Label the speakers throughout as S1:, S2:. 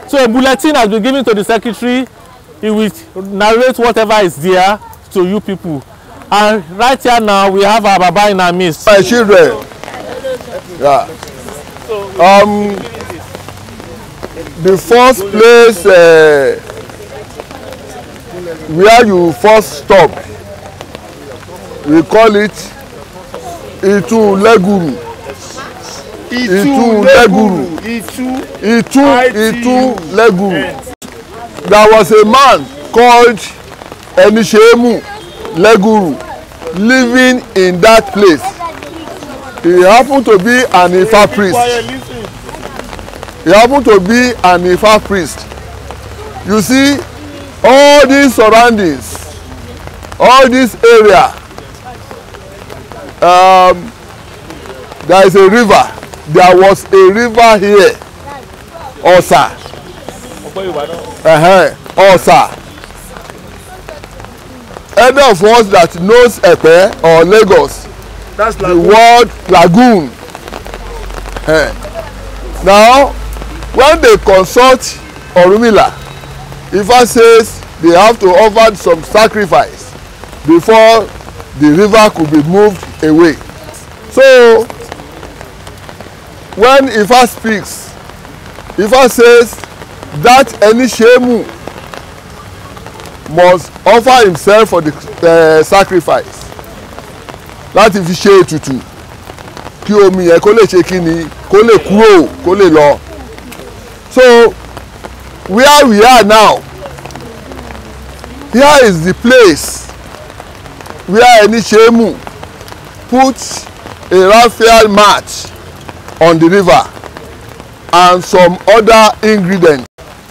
S1: So a bulletin has been given to the secretary. He will narrate whatever is there to you people. And right here now we have our Baba in our midst.
S2: My children. Yeah. The first place where you first stop, we call it Leguru. Leguru. There was a man called Enisemu Leguru living in that place. He happened to be an Ifa priest. You see, all these surroundings, all this area, there is a river. There was a river here, Osa. Osa. Any of us that knows Epe or Lagos, that's the word lagoon. Now, when they consult Orumila, Ifa says they have to offer some sacrifice before the river could be moved away. So, when Ifa speaks, Ifa says that Enisemu must offer himself for the sacrifice. Láti fi ṣe ètùtù kí omi yẹn kó lè ṣe kíni, kó lè kúrò, kó lè lọ. So where we are now, here is the place where Enisemu put a raffia mat on the river and some other ingredients,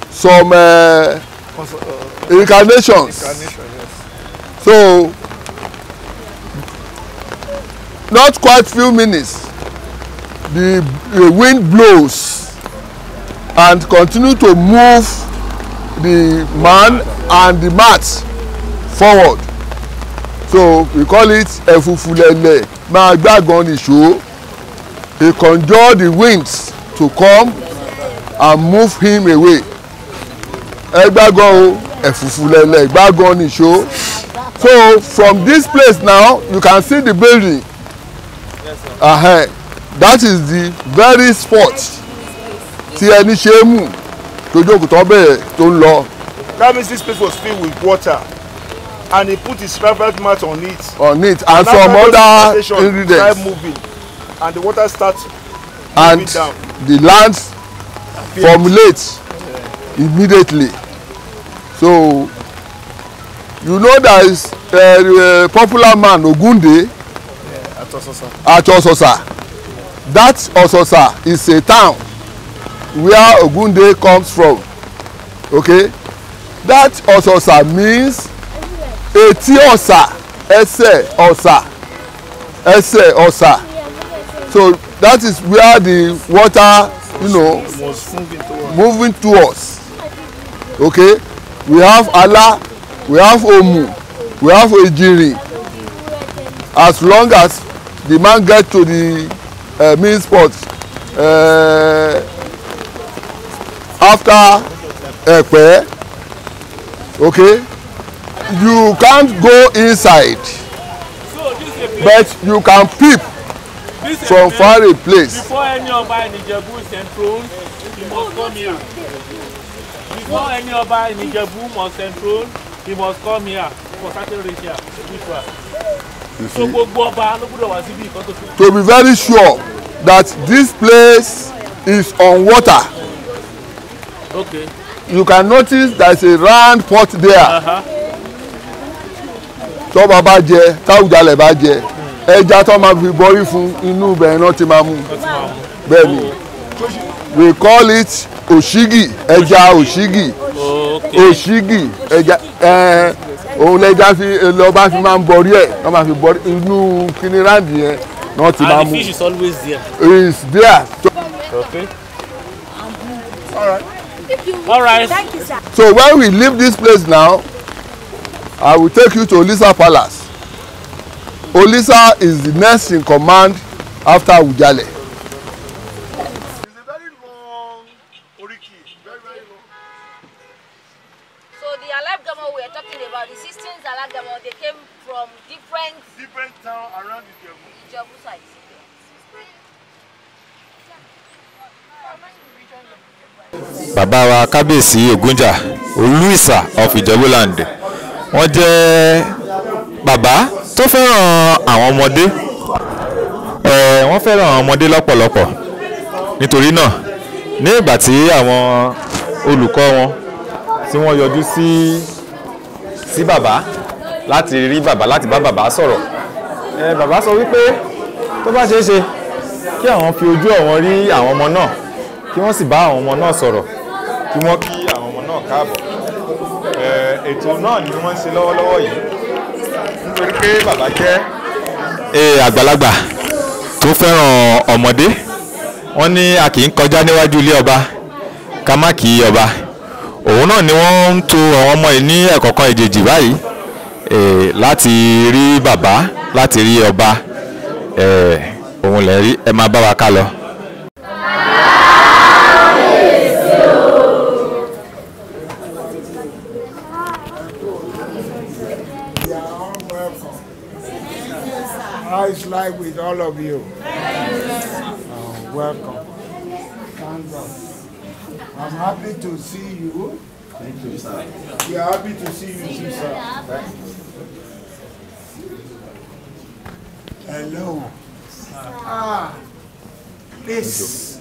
S2: some incarnations. Yes. So not quite few minutes, the wind blows and continue to move the man and the mat forward. So we call it efufulele, máa gbágan nìṣó. He conjured the winds to come and move him away. Ẹgbágan o, efufulele, gbágan nìṣó. So from this place now, you can see the building. That is the very spot tí Enisemu tó jókòó tó bẹ̀rẹ̀ tó ń lọ.
S3: That means this place was filled with water, and he put his private mat on it.
S2: And some other ingredients.
S3: Moving, and the water starts
S2: moving down. The land formulates immediately. So you know there is a popular man Ogunde. At Ososa. That Ososa is a town where Ogunde comes from. Okay? That Ososa means Eti Osa, Ese Osa, Ese Osa. So that is where the water, was moving towards. Okay? We have Allah, we have Omu, we have Ejiri. As long as the man gets to the main spot after Epe, okay, you can't go inside, but you can peep from far a place.
S1: Before any Oba in Ijebu is enthroned, he must come here. Before any Oba in Ijebu must enthroned, he must come here for certain ritual. So
S2: to be very sure that this place is on water.
S1: Okay.
S2: You can notice there is a round pot there. Tó bá bá jẹ, táwùjalè bá jẹ, ẹja tó máa fi bọ́rí fún inú ibẹ̀ náà ti máa mú. Bẹ́ẹ̀ni, we call it oshigi, ẹja oshigi. Oshigi, ẹja òun lẹja fi lọba fi máa ń bọrí ẹ wọn máa fi bọrí inú kíní ráǹdì yẹn náà ti máa mú.
S1: And the fish is always there.
S2: It's there.
S1: Okay. All right.
S4: Thank you, sir.
S2: So when we leave this place now, I will take you to Olisa Palace. Olisa is the next in command after Ujale.
S3: It's a very long oriki, very long.
S4: the Alagamo we are talking about, the 16th Alagamo, they came from different
S3: towns around
S4: Ijebu side.
S5: Bàbá wa Kábíyèsí Ògúnjà Olúìsà of Ijebuland. Wọ́n jẹ́ bàbá tó fẹ́ràn àwọn ọmọdé. Wọ́n fẹ́ràn àwọn ọmọdé lọ́pọ̀lọpọ̀. Nítorí náà, ní ìgbà tí àwọn olùkọ́ wọn tí wọ́n yọjú sí bàbá láti rí bàbá láti bá bàbá sọ̀rọ̀. Bàbá sọ wípé tó bá ṣeé ṣe kí àwọn fi ojú àwọn rí àwọn ọmọ náà, kí wọ́n sì bá àwọn ọmọ náà sọ̀rọ̀, kí wọ́n kí àwọn ọmọ náà káàbọ̀. Ètò náà ni wọ́n ń ṣe lọ́wọ́lọ́wọ́ yìí nítorí pé bàbá jẹ́ àgbàlagbà tó fẹ́ràn ọmọdé. Wọ́n ní a kì í kọjá níwájú ilé ọba ká má kí ọba. Òun náà ni wọ́n ń tò àwọn ọmọ yìí ní ẹ̀kọ̀ọ̀kan ìjèjì báyìí láti rí bàbá, láti rí ọba. Òun lè rí, ẹ máa bá wa ká lọ.
S6: How is life with all of you? Welcome. Thank God. I'm happy to see you. Thank you, sir. We are happy to see you too, sir. Hello. Please.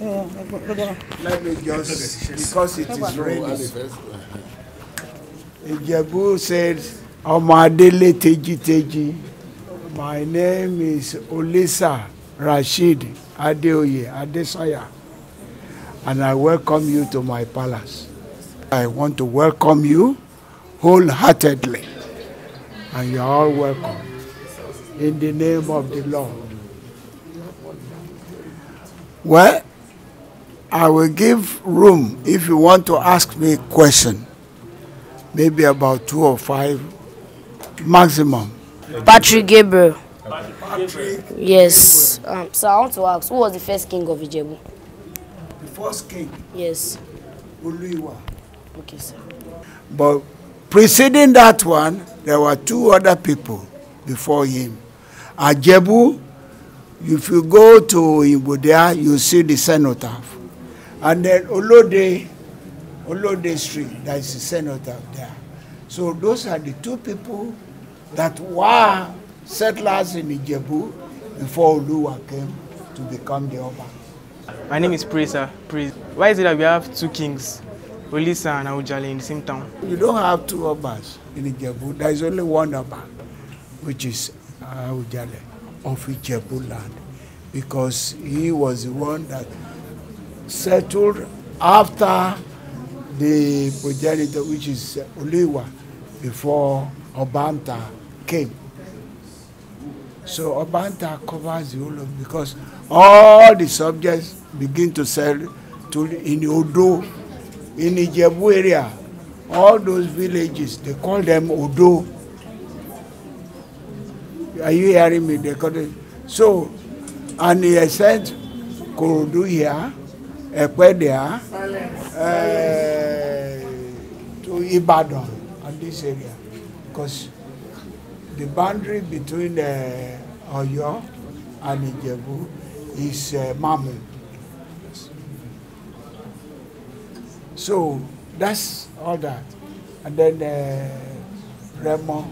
S6: Let me just, because it is raining. Ijebu said, Omadele Teji Teji. My name is Olisa Rashid Adeoye Adesanya, and I welcome you to my palace. I want to welcome you wholeheartedly, and you are all welcome in the name of the Lord. Well, I will give room if you want to ask me a question, maybe about 2 or 5 maximum.
S7: Patrick Gabriel.
S6: Patrick.
S7: Yes. So I want to ask, who was the first king of Ijebu?
S6: The first king?
S7: Yes.
S6: Uluiwa.
S7: Okay, sir.
S6: But preceding that one, there were 2 other people before him. Ijebu, if you go to Ibudia, you see the cenotaph. And then Olode Street, there is a cenotaph there. So those are the 2 people that were settlers in Ijebu before Oluwa came to become the Oba.
S8: My name is Presa. Why is it that we have 2 kings, Olisa and Awujale, in the same town?
S6: You don't have 2 Obas in Ijebu. There is only one Oba, which is Awujale of Ijebuland, because he was the one that settled after the progenitor, which is Oluwa, before Obanta came. So Obanta covers the whole of, because all the subjects begin to settle in Odo, in Ijebu area. All those villages, they call them Odo. Are you hearing me? They call it. So, and he sent Korodu here, Epe there, to Ibadan and this area, because the boundary between Oyo and Ijebu is Mamu. So that's all that. And then Remo,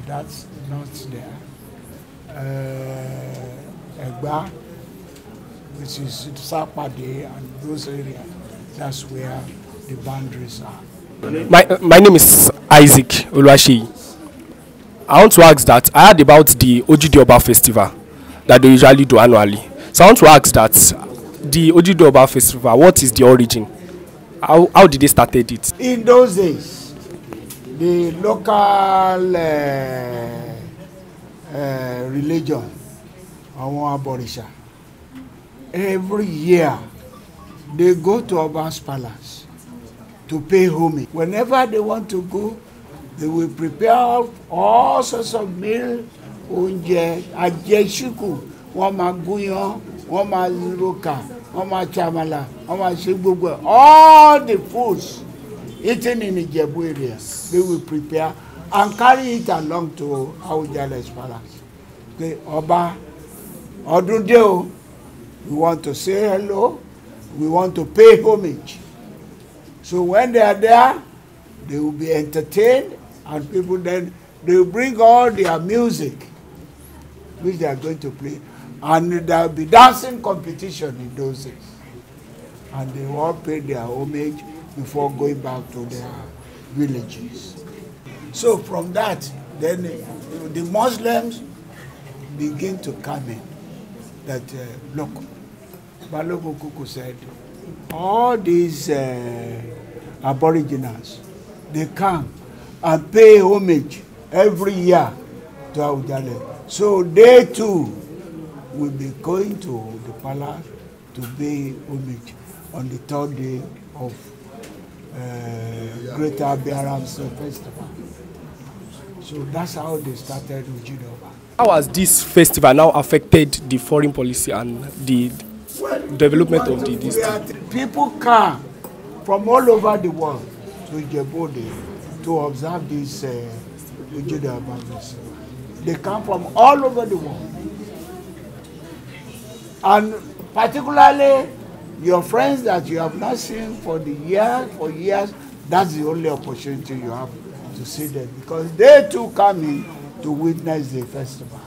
S6: that's not there. Egba, which is Sapade and those areas, that's where the boundaries are.
S9: My name is Isaac Oluwaseyi. I want to ask that I heard about the Ojide Oba festival that they usually do annually. So I want to ask that the Ojide Oba festival, what is the origin? How did they started it?
S6: In those days, the local religion, àwọn Aborisha, every year they go to Oba's palace to pay homage. Whenever they want to go, they will prepare all sorts of meal, oúnjẹ, àjẹṣíkù, wọ́n máa gúnyán, wọ́n máa roka, wọ́n máa chamala, wọ́n máa ṣe gbogbo. All the foods eaten in Ijebu area, they will prepare and carry it along to Awujale's palace. Okay, Oba, Odunde, we want to say hello, we want to pay homage. So when they are there, they will be entertained, and people then, they will bring all their music, which they are going to play, and there will be dancing competition in those days. And they all pay their homage before going back to their villages. So from that, then the Muslims begin to come in. That look, Balogun Kuku said, all these Aboriginals, they come and pay homage every year to Awujale. So they too will be going to the palace to pay homage on the 3rd day of Greater Abiaram's festival. So that's how they started Ujidoba.
S9: How has this festival now affected the foreign policy and the development of the district?
S6: People come from all over the world to Ijebuland to observe this Ujidoba festival. They come from all over the world. And particularly your friends that you have not seen for years, that's the only opportunity you have to see them, because they too come in to witness the festival.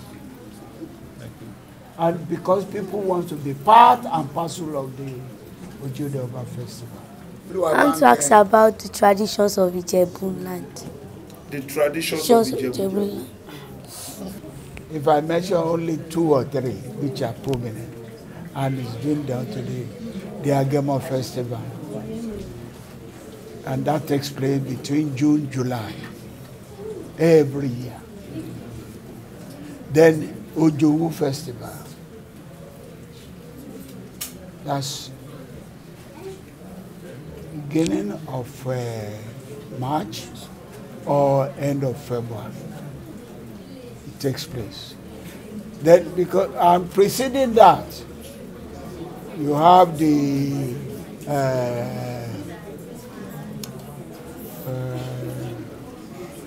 S6: And because people want to be part and parcel of the Ujidoba festival.
S7: I want to ask about the traditions of Ijebuland.
S3: The traditions of Ijebuland.
S6: If I mention only 2 or 3, which are prominent, and it's been done today, the Agemo Festival. And that takes place between June and July, every year. Then Ojowu Festival. That's beginning of March or end of February. It takes place. Then, because preceding that, you have the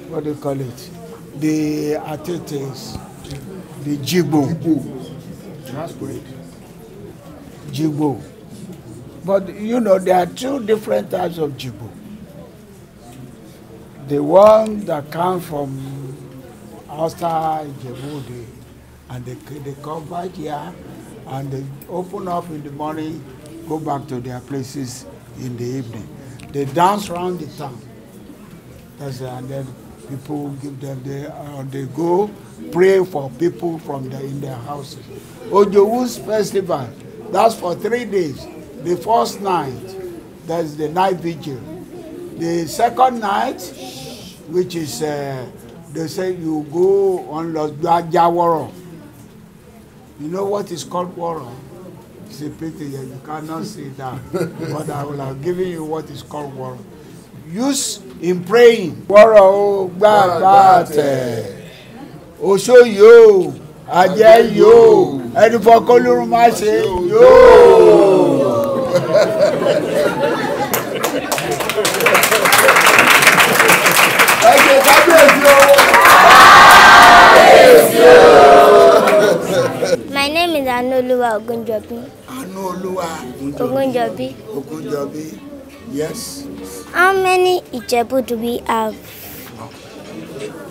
S6: what do you call it? The Atetes, the Jibo. That's great. Jibo. But you know, there are 2 different types of Jibo. The one that come from outside Ijebuland, and they come back here, and they open up in the morning, go back to their places in the evening. They dance around the town. And then people give them, they go pray for people in their houses. Ojowu's festival, that's for 3 days. The first night, that's the night vigil. The second night, which is, they say you go on Jaworo. You know what is called Woro? It's a pity that you cannot see that. But I will have given you what is called Woro. Use in praying. Woro Babate. Osho yo. Aje yo. Edifo Kolurumase yo.
S10: My name is Anoluwa Ogunjobi.
S6: Anoluwa
S10: Ogunjobi.
S6: Ogunjobi. Yes.
S10: How many Ijebu do we have?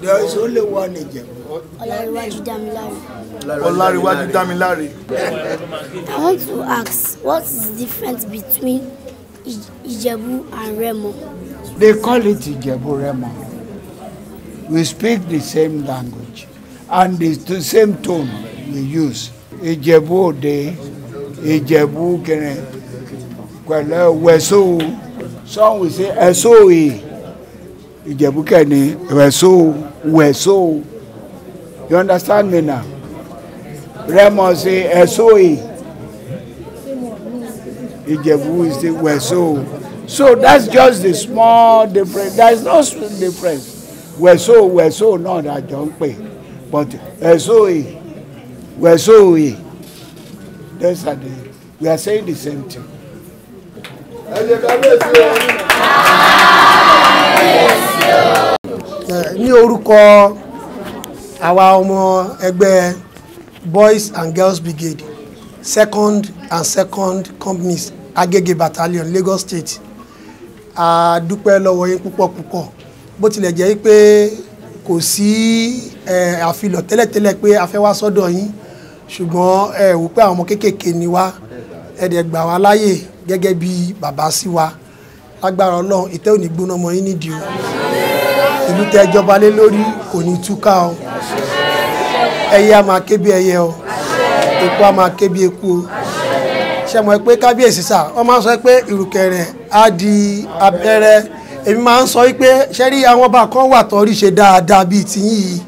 S6: There is only one Ijebu.
S10: Olariwaju Damilare. I want to ask, what is the difference between Ijebu and Remo?
S6: They call it Ijebu Remo. We speak the same language and the same tone we use. Ijebu Ode, Ijebu Kene, Weso. Some will say Esoe. Ijebu Kene, Weso. You understand me now? Remo say Esoe. Ijebu is the Weso. So that's just the small difference. There is no difference. Weso, not that don't pay. But Esoe, Wesoe. That's we are saying the same thing.
S11: Ní orúkọ àwa ọmọ ẹgbẹ́ Boys and Girls Brigade second companies Agege Battalion Lagos State, a dúpẹ́ lọ́wọ́ yín púpọ̀ bó tilẹ̀ jẹ́ pé kò sí àfilọ̀ tẹ́lẹ̀tẹ́lẹ̀ pé a fẹ́ wá sọ́dọ̀ yín, ṣùgbọ́n wò pé àwọn ọmọ kéékèèké ni wá, ẹ̀dẹ̀ gbà wá láyè gẹ́gẹ́ bí bàbá sí wa. Lágbára Ọlọ́run ìtẹ́ ò ní gbóná mọ́ yín nídìí o, ìlú tẹ́ jọba lé lórí kò ní túká o, ẹyẹ a máa ké bí ẹyẹ o, eku a máa ké bí eku o. Ṣé mọ̀ pé kábíyèsí sà wọ́n máa ń sọ pé ìrùkẹ̀rẹ̀ á di abẹ́rẹ́, èmi máa ń sọ pé ṣé rí àwọn ọba kan wà tó rí ṣe dáadáa bíi tiyín yìí,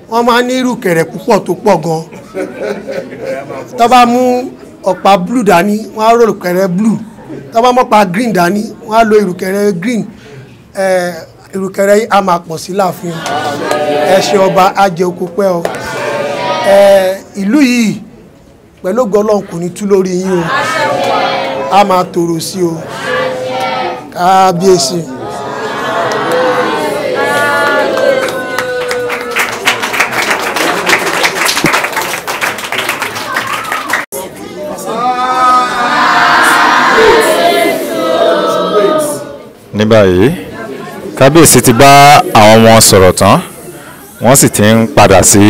S11: wọ́n máa ń ní ìrùkẹ̀rẹ̀ púpọ̀ tó pọ̀ gan. Tó bá mú ọ̀pá blue dání wọ́n á rò ìrùkẹ̀rẹ̀ blue, tó bá mọ́pa green dání wọ́n á lo ìrùkẹ̀rẹ̀ green. Ìrùkẹ̀rẹ̀ yìí a máa pọ̀ sí láàfin, ẹṣin ọba á jẹ oko pẹ́ o. Ìlú yìí pẹ̀lú ògo Ọlọ́run kò ní tú lórí yín o, a máa tòrò sí o. Kábíyèsí.
S5: Ní báyìí kábíyèsí ti bá àwọn ọmọ sọ̀rọ̀ tán, wọ́n sì ti ń padà sí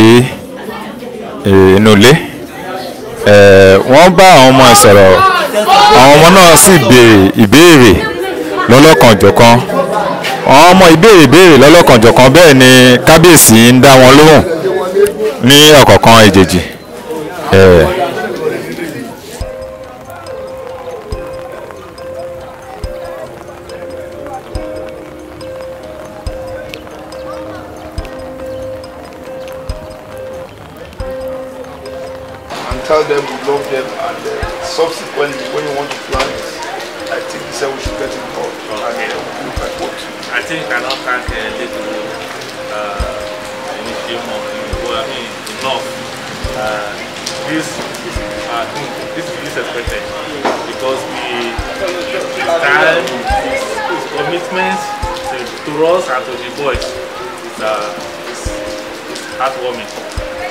S5: inú ilé. Wọ́n bá àwọn ọmọ sọ̀rọ̀, àwọn ọmọ náà sì béèrè ìbéèrè lọ́lọ́kanjọ̀kan. Àwọn ọmọ ìbéèrè lọ́lọ́kanjọ̀kan, bẹ́ẹ̀ ni kábíyèsí ń dá wọn lóhùn ní ọ̀kọ̀ọ̀kan èjèèjì.
S3: Tell them we love them, and subsequently when you want to plant, I think he said we should get involved.
S1: Okay.
S3: And look at what.
S1: I think I cannot thank Leguru, Enisemu, enough. This is expected because the time, his commitments to us and to the boys is heartwarming.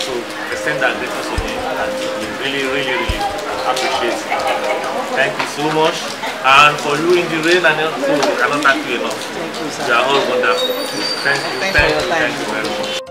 S1: So extend that gratitude to him, and we really appreciate it. Thank you so much, and for you in the rain and also we cannot thank you enough. You are all wonderful. Thank you very much.